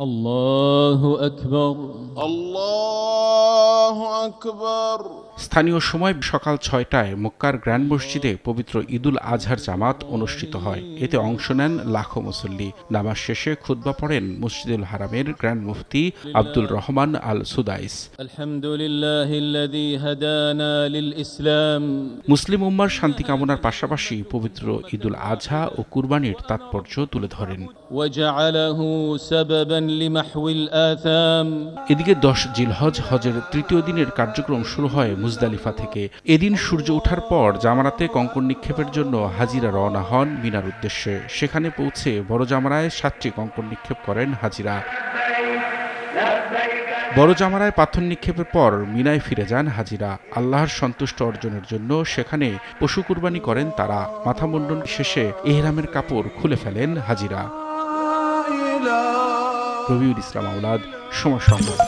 আল্লাহু আকবার, আল্লাহু আকবার। স্থানীয় সময় সকাল ৬টায় মক্কার গ্র্যান্ড মসজিদে পবিত্র ঈদুল আজহার জামাত অনুষ্ঠিত হয়। এতে অংশ নেন লাখো মুসল্লি। নামাজ শেষে খুতবা পড়েন মসজিদুল হারামের গ্র্যান্ড মুফতি আব্দুল রহমান আল সুদাইস। আলহামদুলিল্লাহিল্লাযী হাদানা লিল ইসলাম। মুসলিম উম্মার শান্তি কামনার পাশাপাশি পবিত্র ঈদুল আজহা ও কুরবানির তাৎপর্য তুলে ধরেন। ওয়াজআলাহু সাবাবান লিমাহউল আথাম। এদিকে 10 জিলহজ হজের তৃতীয় দিনের কার্যক্রম শুরু হয় মুজদালিফা থেকে। এদিন সূর্য ওঠার পর জামারাতে কঙ্কর নিক্ষেপের জন্য হাজিরা রওনা হন মিনার উদ্দেশ্যে। সেখানে পৌঁছে বড় জামারায় 7টি কঙ্কর নিক্ষেপ করেন হাজিরা। বড় জামারায় পাথর নিক্ষেপের পর মিনায় ফিরে যান হাজিরা। আল্লাহর সন্তুষ্ট অর্জনের জন্য সেখানে পশু কুরবানি করেন তারা। মাথা মুন্ডন শেষে ইহরামের কাপড় খুলে ফেলেন হাজিরা। রবিউল ইসলাম আওলাদ, সময় সংবাদ।